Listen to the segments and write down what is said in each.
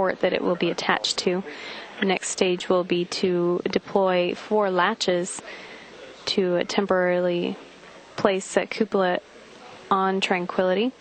port that it will be attached to. The next stage will be to deploy 4 latches to temporarily place a cupola on Tranquility.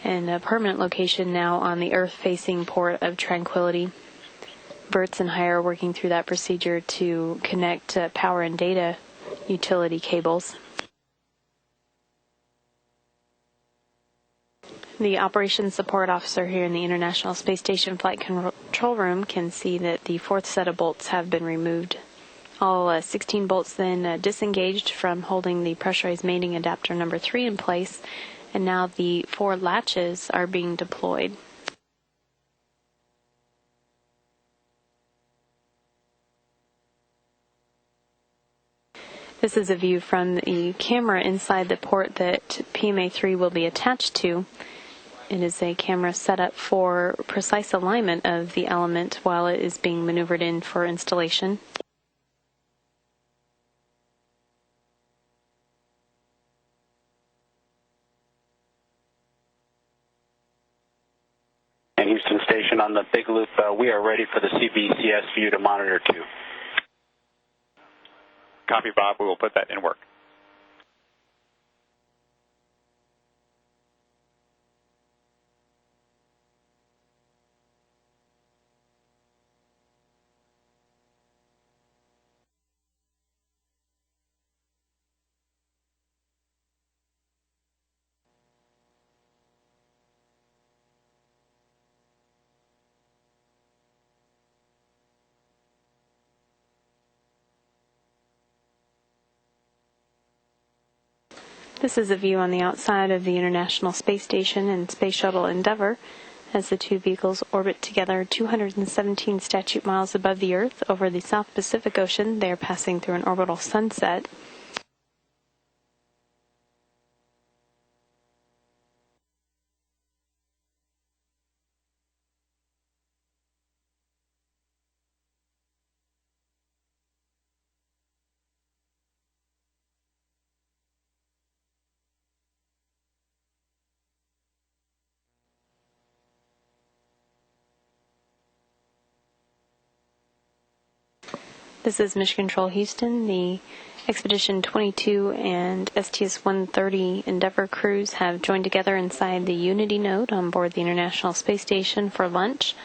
And a permanent location now on the earth-facing port of Tranquility. Bertz and High are working through that procedure to connect power and data utility cables. The operations support officer here in the International Space Station Flight Control Room can see that the 4th set of bolts have been removed. All 16 bolts then disengaged from holding the pressurized mating adapter number 3 in place, and now the 4 latches are being deployed. This is a view from the camera inside the port that PMA-3 will be attached to. It is a camera set up for precise alignment of the element while it is being maneuvered in for installation. And Houston Station on the big loop, we are ready for the CBCS view to monitor 2. Copy, Bob. We will put that in work. This is a view on the outside of the International Space Station and Space Shuttle Endeavour as the 2 vehicles orbit together 217 statute miles above the Earth over the South Pacific Ocean. They are passing through an orbital sunset. This is Mission Control Houston. The Expedition 22 and STS-130 Endeavour crews have joined together inside the Unity node on board the International Space Station for lunch.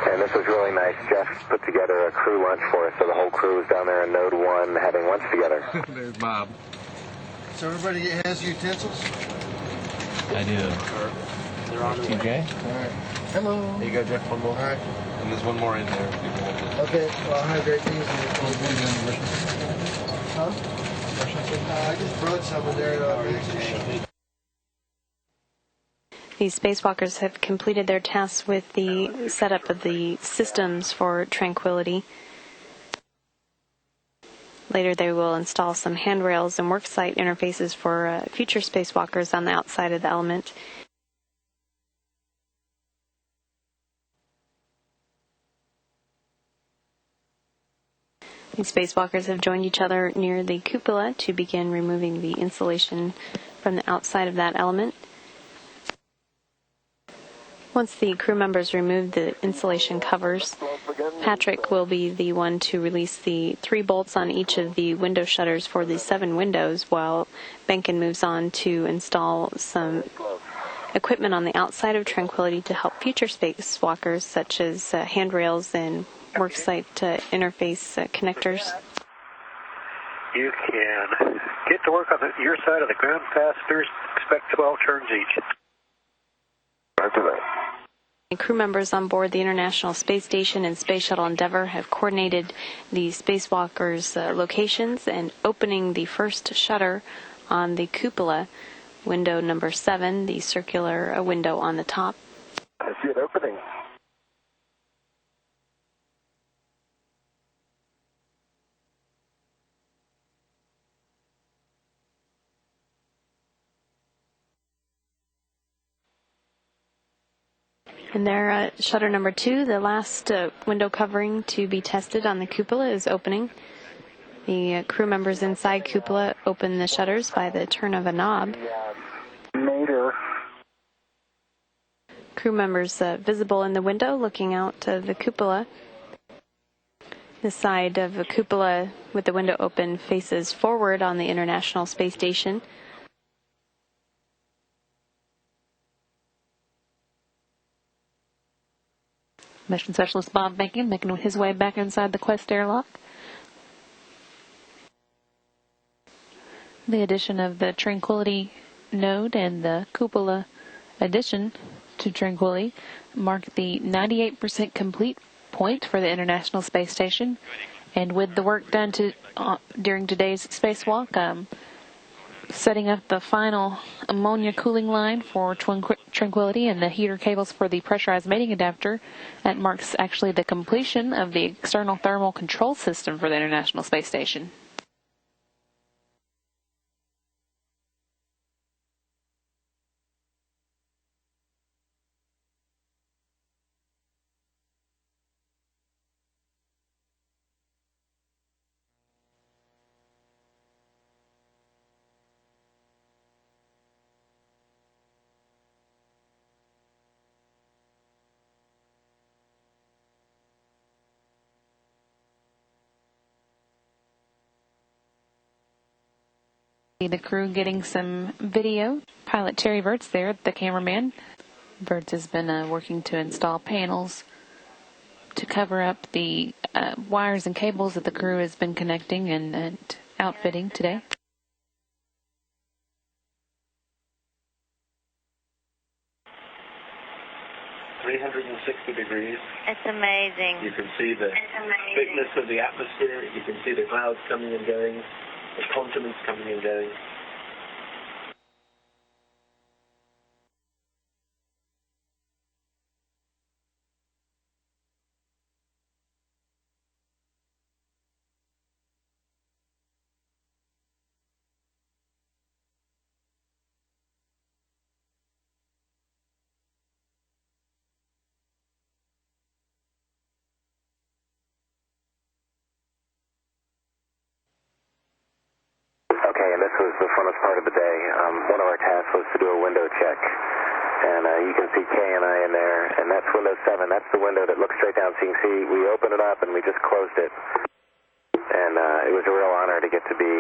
And this was really nice. Jeff put together a crew lunch for us, so the whole crew was down there in Node 1 having lunch together. There's Bob. So everybody has utensils? I do. They're on the way. TJ? All right. Hello. There you go, Jeff. One more. All right. And there's one more in there. If you can hold it. Okay, well, I'll hydrate these. Huh? I just brought some in there. These spacewalkers have completed their tasks with the setup of the systems for Tranquility. Later, they will install some handrails and worksite interfaces for future spacewalkers on the outside of the element. These spacewalkers have joined each other near the cupola to begin removing the insulation from the outside of that element. Once the crew members remove the insulation covers, Patrick will be the one to release the 3 bolts on each of the window shutters for the 7 windows, while Benkin moves on to install some equipment on the outside of Tranquility to help future spacewalkers, such as handrails and worksite interface connectors. You can get to work on your side of the ground fasteners. Expect 12 turns each. After that. Crew members on board the International Space Station and Space Shuttle Endeavour have coordinated the spacewalkers' locations and opening the first shutter on the cupola, window number 7, the circular window on the top. I see it opening. And there, shutter number 2, the last window covering to be tested on the cupola, is opening. The crew members inside cupola open the shutters by the turn of a knob. Mater. Crew members visible in the window looking out of the cupola. The side of the cupola with the window open faces forward on the International Space Station. Mission Specialist Bob Benkin making his way back inside the Quest airlock. The addition of the Tranquility node and the cupola addition to Tranquility marked the 98% complete point for the International Space Station. And with the work done during today's spacewalk, setting up the final ammonia cooling line for Tranquility and the heater cables for the pressurized mating adapter, that marks actually the completion of the external thermal control system for the International Space Station. The crew getting some video. Pilot Terry Verts there, the cameraman. Verts has been working to install panels to cover up the wires and cables that the crew has been connecting and outfitting today. degrees. It's amazing. You can see the thickness of the atmosphere. You can see the clouds coming and going, the continents coming and going. Okay, and this was the funnest part of the day. One of our tasks was to do a window check. And you can see Kay and I in there, and that's window 7. That's the window that looks straight down. So you can see we opened it up and we just closed it. And it was a real honor to get to be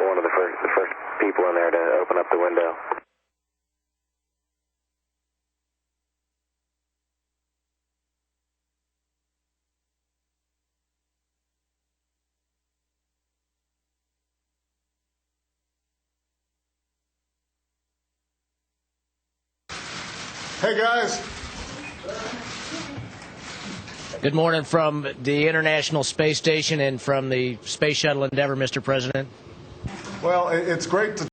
one of the first people in there to open up the window. Hey guys. Good morning from the International Space Station and from the Space Shuttle Endeavour, Mr. President. Well, it's great to